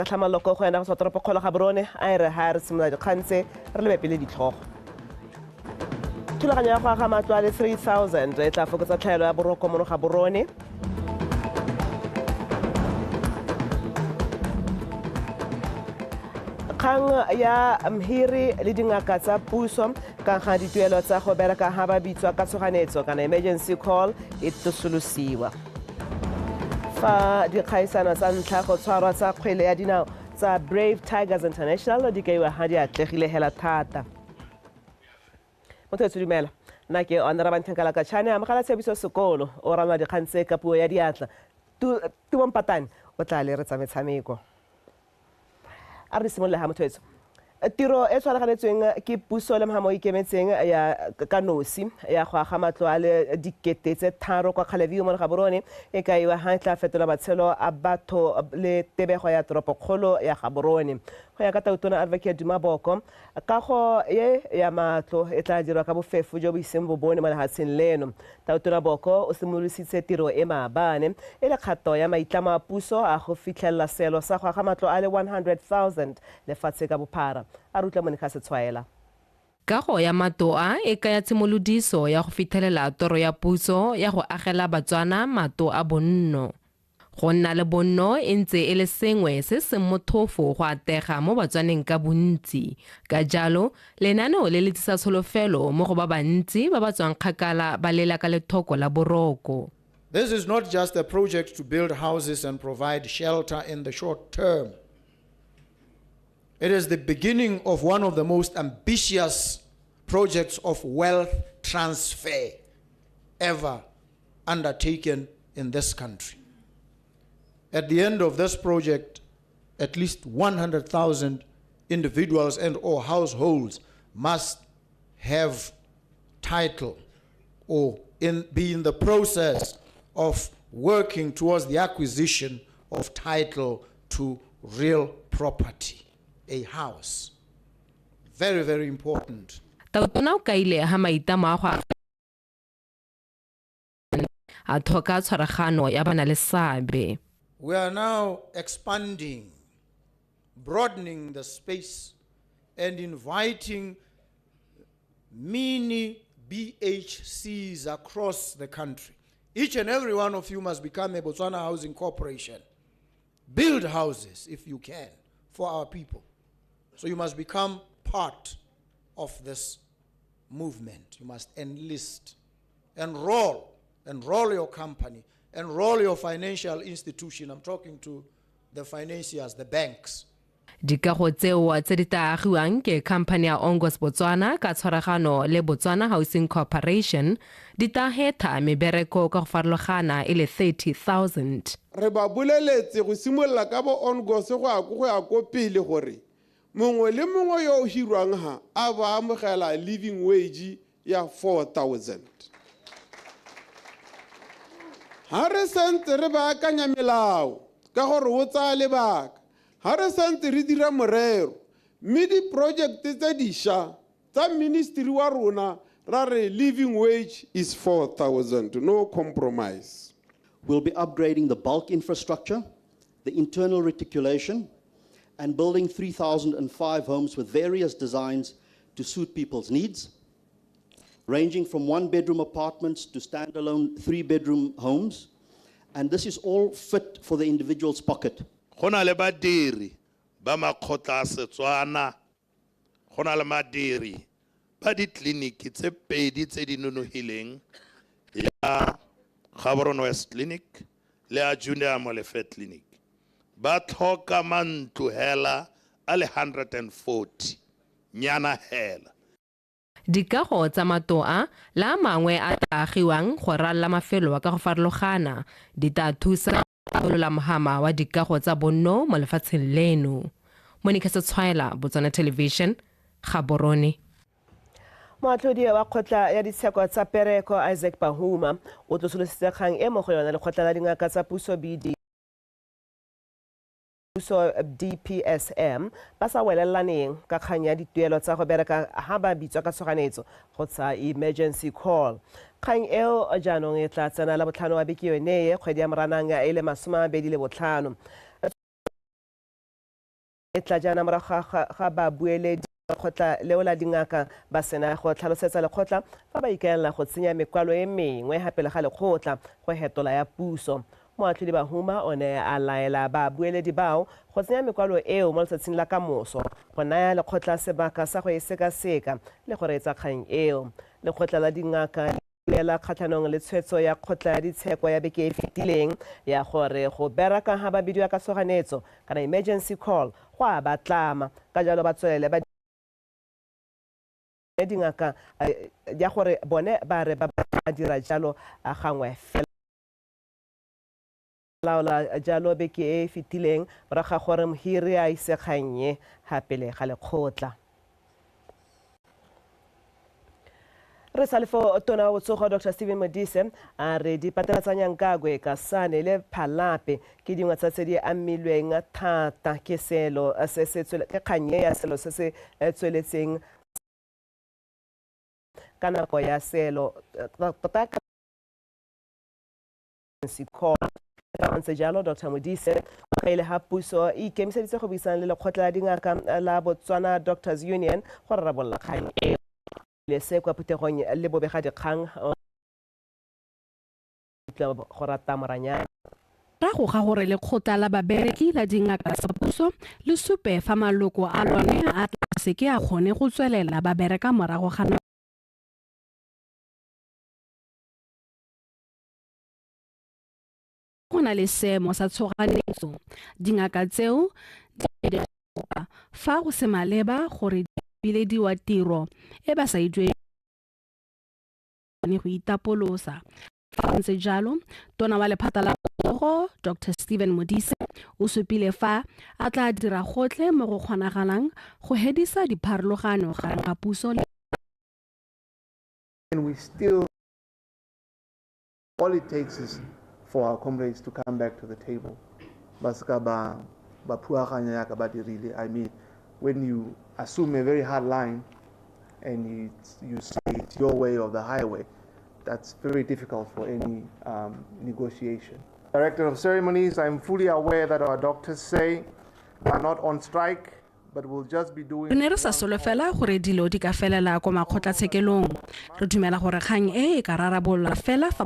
Tlhamaloko go yana go toropo kgolo ga Borone a re ha re simolola dikgantse re le bepele ditlhogo. Thulaganyo ya go aga matlo a le 3000 e tla fokotsa tlhaelo ya boroko mono ga Borone. Kgang ya mhiri le dingaka tsa puso ka ga dituelo tsa go bereka ha ba bitswa ka tshoganetso kana emergency call e tsosolosiwa. Fa dikgaisano tsa ntlha go tshwarwa tsa kgwele ya dinao tsa Brave Tigers International di kaiwa ha di atlegile hela thata. Motho dumela nna ke onera banthenkala ka tshane a mogala tshebiso sekolo o rana dikgantse ka puo ya diatla Tubompatane o tla le re tsa metshameko a re simolla ha motho tiro e tshwaraganetsweng ke puso le mahamo ikemetseng ya kanosi ya go aga matlo a le dikete tse 3 kwa Kgalevio mo Gaborone e kaiwa ha tla fetola matshelo a batho le tebego ya toropokgolo ya Gaborone go ya ka Tautona Advocate Dumaboko ka go ye ya matlo e tla dirwa ka bofefo jo bo iseng bo bone mo lehatsheng leno. Tautona Boko o simolositse tiro e maabane e le kgato ya maitlamo a puso a go fitlhella selo sa go aga matlo a le 100,000 lefatshe ka bophara. A rutla Monica SETSWANA. Kago ya matoa e kaya tshimolodiso ya go fitlhelela toro ya puso ya go agela Botswana mato a bonno. Go nna le bonno e ntse e le sengwe se se mothofo go atega mo Botswaneng ka bontsi. Ka jalo, lenaneo le letisa tsholofelo mo go ba bantsi ba ba tswang kgakala ba lela ka lethoko la boroko. This is not just a project to build houses and provide shelter in the short term. It is the beginning of one of the most ambitious projects of wealth transfer ever undertaken in this country. At the end of this project, at least 100,000 individuals and or households must have title or be in the process of working towards the acquisition of title to real property. A house. Very, very important. Tautona o kaile ha maitamo a go a thoka tshwaragano ya bana le seabe. We are now expanding, broadening the space and inviting mini BHCs across the country. Each and every one of you must become a Botswana Housing Corporation. Build houses if you can for our people. So you must become part of this movement. You must enlist, enroll your company, enroll your financial institution. I'm talking to the financiers, the banks. Dikago tseo tse di taagiwang ke company ya Ongos Botswana ka tshwaragano le Botswana Housing Corporation di tagetha mebereko ka go farologana e le 30,000. Re ba boleletse go simolla ka bo Ongos go ya ko pele gore mongwe le mongwe yo hirwang ha a ba amogela living wage ya 4,000. Ha re sente re ba akanya melao ka gore o tsa lebaka. Ha re sente re dira morero mme di project tse disha tsa ministry wa rona ra re living wage is 4,000, no compromise. We'll be upgrading the bulk infrastructure, the internal reticulation, and building 3,005 homes with various designs to suit people's needs, ranging from 1-bedroom apartments to standalone 3-bedroom homes, and this is all fit for the individual's pocket. Gona le badiri ba makgotla a SETSWANA, gona le madiri ba ditleliniki tse pedi tse di nonogileng ya Gaborone West Clinic le a Junior Molefe Clinic. Ba tlhoka mantlo hela a le 140 nyana hela. Dikago tsa matoa la mangwe a taagiwang go ralla mafelo ka go farologana di ta thusa go la mohama wa dikago tsa bonno mo lefatsheng leno. Monica SETSWANA, Botswana Television, Gaborone. Moatlhodi wa kgotla ya ditsheko tsa pereko Isaac Bahuma o tlosolositse kgang e mo go yona le kgotla la dingaka tsa puso DPSM ba sa welellaneng ka kgang ya dituelo tsa go bereka ha ba bitswa ka tshoganetso go tsa emergency call. Kgang eo jaanong e tla tsena la botlhano wa beke yone kgwedi ya Moranang e le 25. e tla jana morago ga ba bueledi lekgotla leo la dingaka ba sena go tlhalosetsa lekgotla fa ba ikaelela go tsenya mekwalo e mengwe gape le ga lekgotla go hetola ya puso. Moatlhodi Bahuma o ne a laela ba bueledi bao go tsenya mekwalo eo mo letsatsing la kamoso go naya lekgotla sebaka sa go e sekaseka le go reetsa kgang eo. Lekgotla la dingaka la kgatlhanong le tshwetso ya kgotla ya ditsheko ya beke e fetileng ya gore go bereka ga ba bidiwa ka soganetso kana emergency call go a batlama ka jalo ba tswelele ba dingaka ya gore bone ba re ba dira jalo a gangwe fela laola jalo beke e fetileng moraga gore mohiri a isekganye gapele ga lekgotla. Re sa lefo tona wa botsogo Dr. Stephen Modise a re dipatela tsa Nyankagwe Kasane le Phalape ke dingwe tsa tse di amilweng thata ke selo se ke kganye ya selo se se tsweletseng ka nako ya selo tota ntse jalo Dr. Modise ga ile ha puso e ikemiseditse go buisana le lekgotla la dingaka la Botswana Doctors Union go rarabolla kgang e le se kwa phuthegong le bobegakgang go rata moranyana rago ga gore lekgotla la babereki la dingaka tsa puso le supe fa maloko a lone a se ke a kgone go tswelela ba bereka morago ga go na le seemo sa tshoganetso dingaka tseo di fa go se maleba gore biledi wa tiro e ba sa itwe go itapolosa fa ntse jalo tona wa lephata la go Dr. Stephen Modise o supile fa a tla dira gotlhe mo go kgonagalang go hedisa dipharologano gare ga puso and we still all it takes is for our comrades to come back to the table. I mean, when you assume a very hard line and you say it's your way or the highway, that's very difficult for any negotiation. Director of Ceremonies, I'm fully aware that our doctors say are not on strike, but we'll just be doing... Re sa solofela gore dilo di ka felela ko makgotlatshekelong. Re dumela gore kgang e ka rarabolla fela fa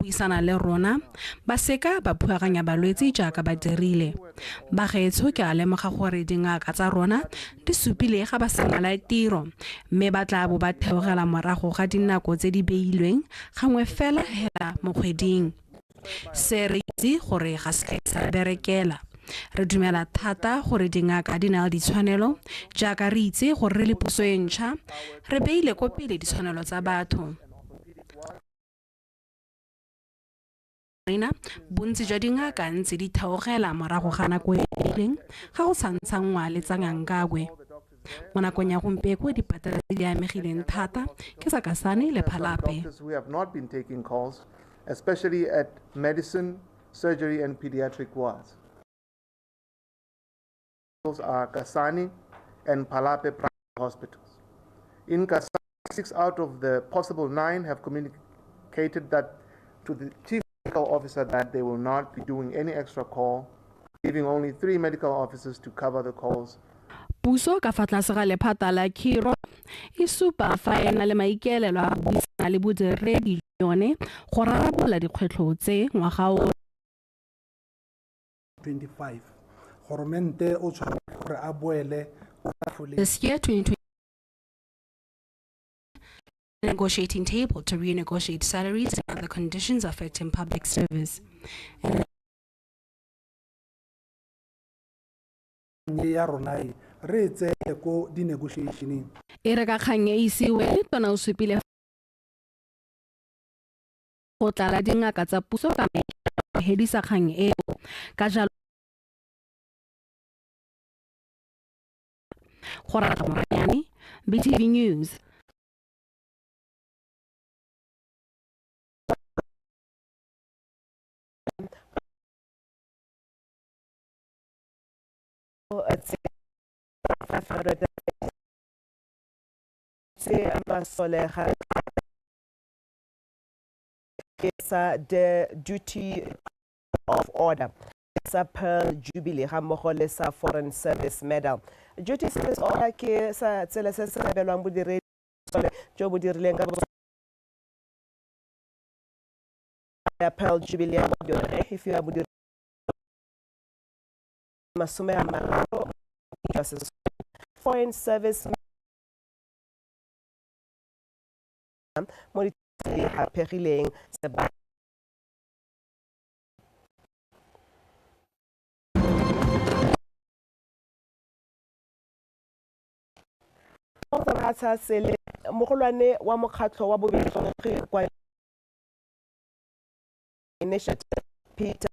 buisana le rona ba seka ba phuaganya balwetse jaaka ba dirile ba gaetsho ke a lemoga gore dingaka tsa rona di supile ga ba sengala tiro mme ba tla bo ba theogela morago ga dinako tse di beilweng gangwe fela hela mo kgweding se re itse gore ga se sa berekela re dumela thata gore dingaka di na le ditshwanelo jaaka re itse gore re le puso e ntšha re beile ko pele ditshwanelo tsa batho bontsi jwa dingaka ntse di theogela morago ga nako e leng ga go tshwantshangwa le tsa Nyankagwe mo nakong ya gompieno dipatela tse di amegileng thata ke sa Kasane le Phalape. We have not been taking calls, especially at medicine, surgery and pediatric wards. Those are Kasane and Phalape private hospitals. In Kasane, 6 out of the possible 9 have communicated that to the chief medical officer that they will not be doing any extra call, leaving only 3 medical officers to cover the calls. Puso ka fa tlase ga lephata la khiro e supa fa ena le maikaelelo a buisana le bodiredi yone go rarabolla dikgwetlho tse ngwaga o 25 goromente o tshwara gore a boele this year 2020 negotiating table to renegotiate salaries and other conditions affecting public service. ya rona re tse ko di negotiation e re ka kganye isiwe tona o supile go tlala dingaka tsa puso ka hedisa kgang eo ka jalo go rata moranyane BTV News. The duty of order. sa Pearl Jubilee ga mmogo le sa Foreign Service Medal. Duty service order ke sa tsela se se abelwang bodiredi jo bo dirileng ka Pearl Jubilee if you are bodiredi masome a mararo Foreign Service mo di hapegileng se ba Tsa sele mogolwane wa mokgatlho wa bobedi kwa initiative Peter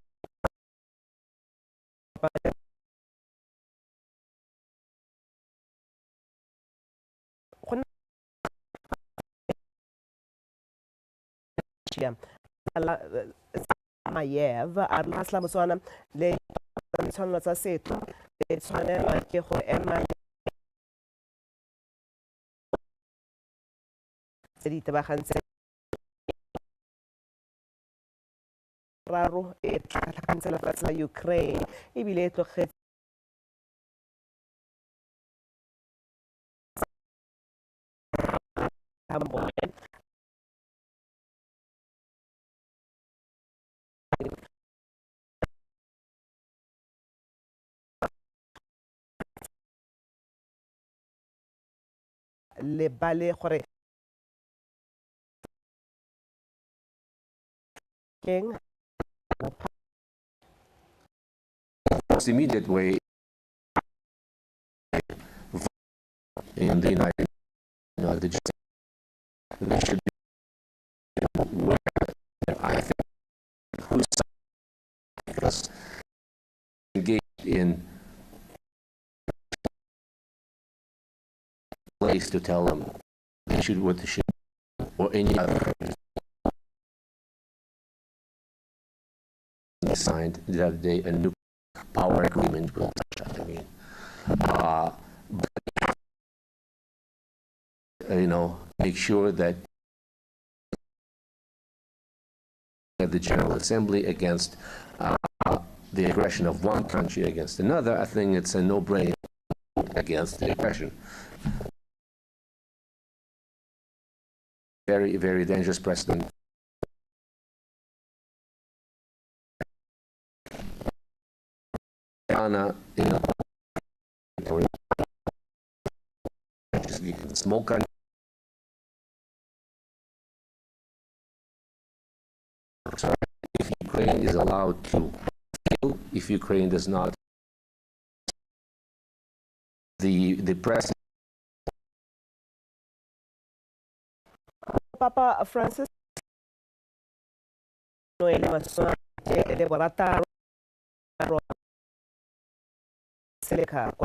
Mayev a Masla Botswana le tshwanelo tsa setho le tshwanelwa ke go ema tse di tebagantse raro e tlhatlhantse lefatshe la Ukraine ebile e tlogetse le bale gore king most immediate way in the United States, there should be where I think who's engaged in place to tell them they should what they should or any other signed the other day a new power agreement with Russia. I mean, make sure that the General Assembly against the aggression of one country against another. I think it's a no-brainer against the aggression. Very, very dangerous precedent. Ghana, small country. So if Ukraine is allowed to fail, if Ukraine does not, the press. Papa Francis Seleka